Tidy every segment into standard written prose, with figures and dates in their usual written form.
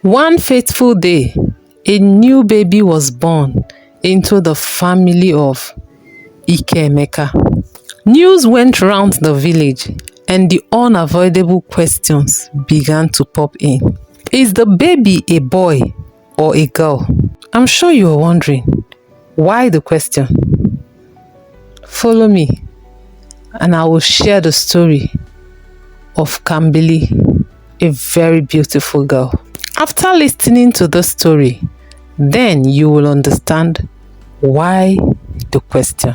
One fateful day, a new baby was born into the family of Ikemeka. News went round the village and the unavoidable questions began to pop in. Is the baby a boy or a girl? I'm sure you are wondering, why the question? Follow me and I will share the story of Kambili, a very beautiful girl. After listening to the story, then you will understand why the question.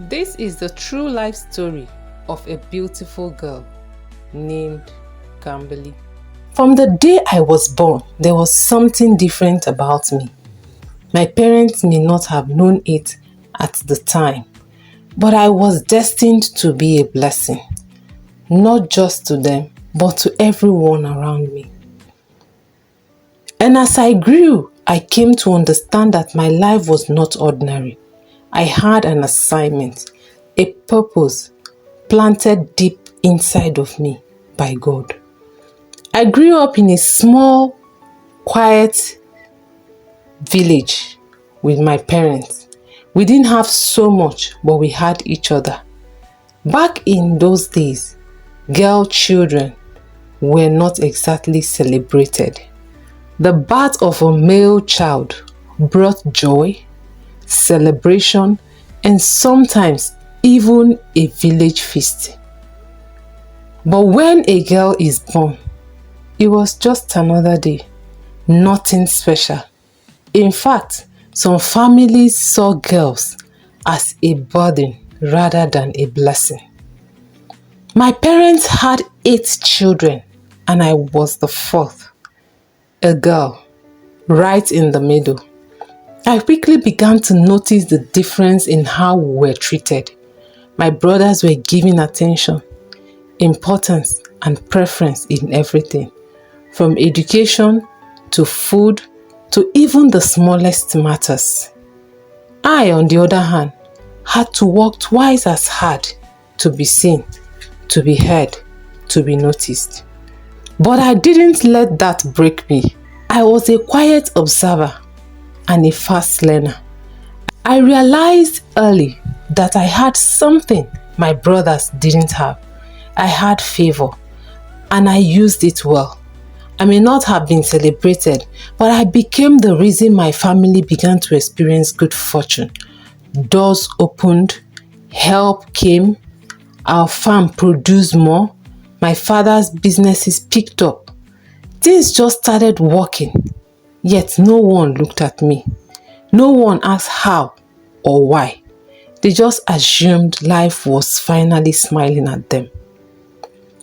This is the true life story of a beautiful girl named Kambili. From the day I was born, there was something different about me. My parents may not have known it at the time, but I was destined to be a blessing, not just to them, but to everyone around me. And as I grew, I came to understand that my life was not ordinary. I had an assignment, a purpose planted deep inside of me by God. I grew up in a small, quiet village with my parents. We didn't have so much, but we had each other. Back in those days, girl children were not exactly celebrated. The birth of a male child brought joy, celebration, and sometimes even a village feast. But when a girl is born, it was just another day, nothing special. In fact, some families saw girls as a burden rather than a blessing. My parents had 8 children and I was the 4th. A girl, right in the middle. I quickly began to notice the difference in how we were treated. My brothers were given attention, importance, and preference in everything, from education to food to even the smallest matters. I, on the other hand, had to work twice as hard to be seen, to be heard, to be noticed. But I didn't let that break me. I was a quiet observer and a fast learner. I realized early that I had something my brothers didn't have. I had favor and I used it well. I may not have been celebrated, but I became the reason my family began to experience good fortune. Doors opened, help came, our farm produced more, my father's businesses picked up. Things just started working, yet no one looked at me. No one asked how or why. They just assumed life was finally smiling at them.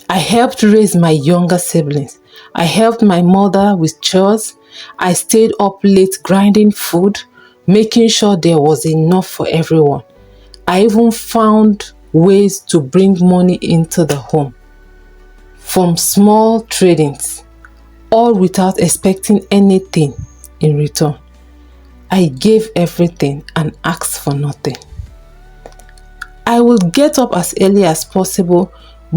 I helped raise my younger siblings. I helped my mother with chores. I stayed up late grinding food, making sure there was enough for everyone. I even found ways to bring money into the home from small tradings, all without expecting anything in return. I gave everything and asked for nothing. I would get up as early as possible,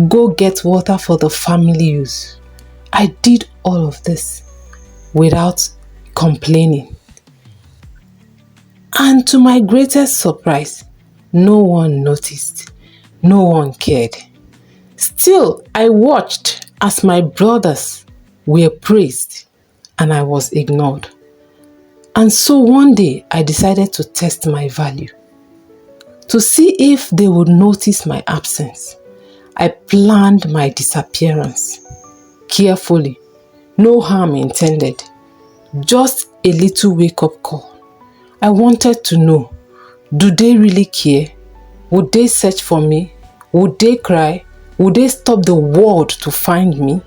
go get water for the family use. I did all of this without complaining. And to my greatest surprise, no one noticed. No one cared. Still, I watched as my brothers were praised and I was ignored. And so one day I decided to test my value, to see if they would notice my absence. I planned my disappearance carefully, no harm intended, just a little wake-up call. I wanted to know, do they really care? Would they search for me? Would they cry? Would they stop the world to find me?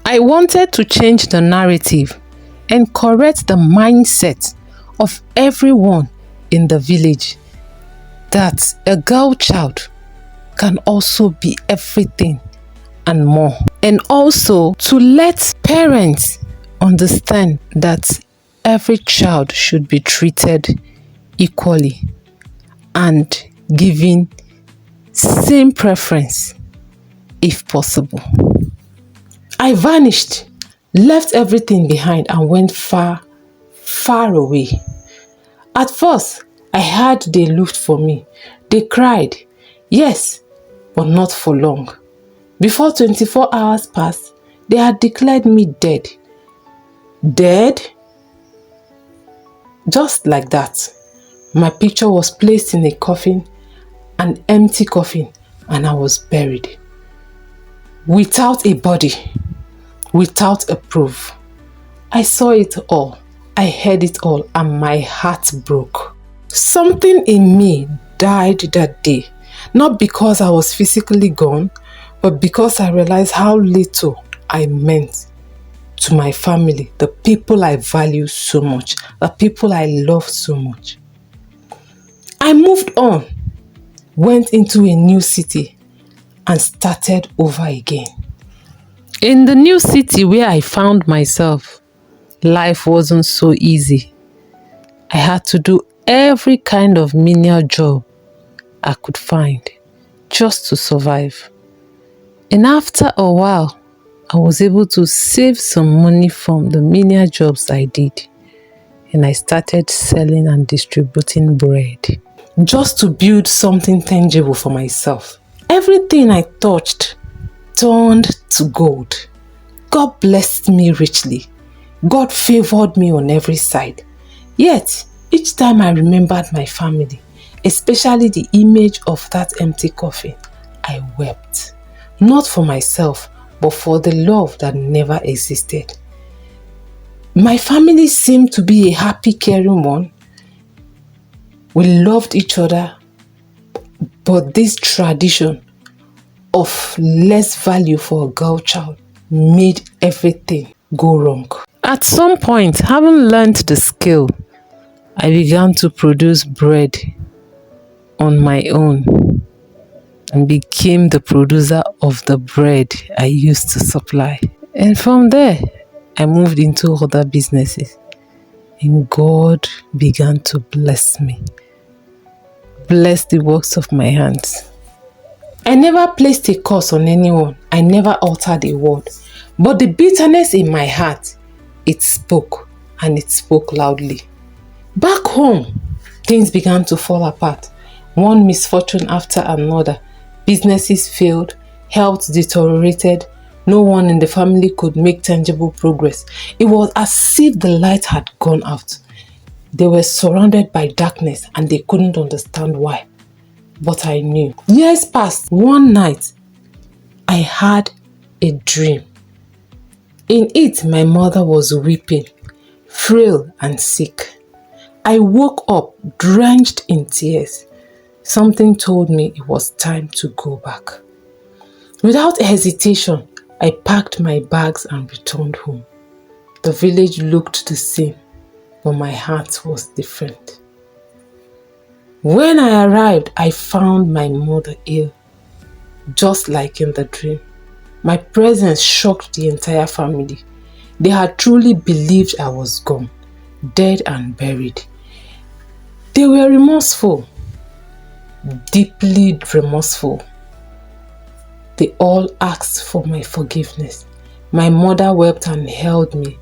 I wanted to change the narrative and correct the mindset of everyone in the village that a girl child can also be everything and more. And also to let parents understand that every child should be treated equally and given same preference if possible. I vanished left everything behind and went far, far away. At first, I heard they looked for me. They cried, yes, but not for long. Before 24 hours passed, they had declared me dead. Dead? Just like that. My picture was placed in a coffin, an empty coffin, and I was buried. Without a body, without a proof. I saw it all, I heard it all, and my heart broke. Something in me died that day, not because I was physically gone, but because I realized how little I meant to my family, the people I value so much, the people I love so much. I moved on, went into a new city, and started over again. In the new city where I found myself, life wasn't so easy. I had to do every kind of menial job I could find just to survive. And after a while, I was able to save some money from the menial jobs I did. And I started selling and distributing bread just to build something tangible for myself. Everything I touched turned to gold. God blessed me richly. God favored me on every side. Yet, each time I remembered my family, especially the image of that empty coffin, I wept. Not for myself, but for the love that never existed. My family seemed to be a happy, caring one. We loved each other, but this tradition of less value for a girl child made everything go wrong. At some point, having learned the skill, I began to produce bread on my own and became the producer of the bread I used to supply. And from there, I moved into other businesses and God began to bless me. Bless the works of my hands. I never placed a curse on anyone. I never uttered a word. But the bitterness in my heart, it spoke, and it spoke loudly. Back home, things began to fall apart. One misfortune after another. Businesses failed, health deteriorated. No one in the family could make tangible progress. It was as if the light had gone out. They were surrounded by darkness and they couldn't understand why. But I knew. Years passed. One night, I had a dream. In it, my mother was weeping, frail and sick. I woke up drenched in tears. Something told me it was time to go back. Without hesitation, I packed my bags and returned home. The village looked the same, but my heart was different. When I arrived, I found my mother ill, just like in the dream. My presence shocked the entire family. They had truly believed I was gone, dead and buried. They were remorseful, deeply remorseful. They all asked for my forgiveness. My mother wept and held me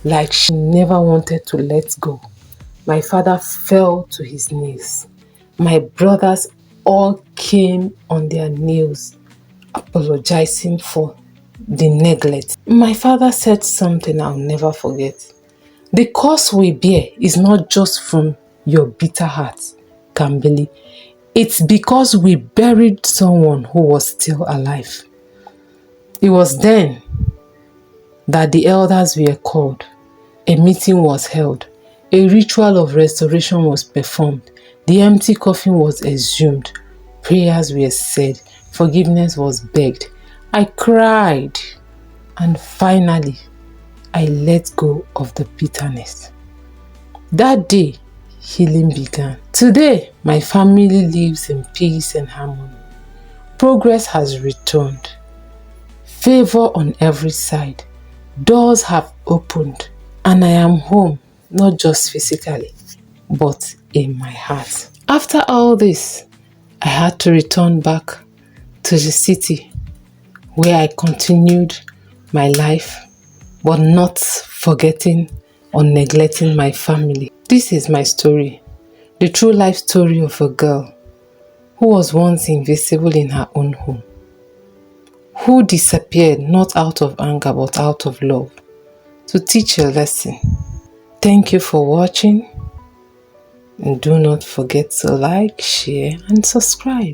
like she never wanted to let go. My father fell to his knees. My brothers all came on their knees, apologizing for the neglect. My father said something I'll never forget. The curse we bear is not just from your bitter heart, Kambili. It's because we buried someone who was still alive. It was then that the elders were called. A meeting was held. A ritual of restoration was performed. The empty coffin was exhumed. Prayers were said. Forgiveness was begged. I cried. And finally, I let go of the bitterness. That day, healing began. Today, my family lives in peace and harmony. Progress has returned. Favor on every side. Doors have opened. And I am home, not just physically, but in my heart. After all this, I had to return back to the city where I continued my life, but not forgetting or neglecting my family. This is my story, the true life story of a girl who was once invisible in her own home, who disappeared not out of anger but out of love to teach a lesson. Thank you for watching, and do not forget to like, share and subscribe.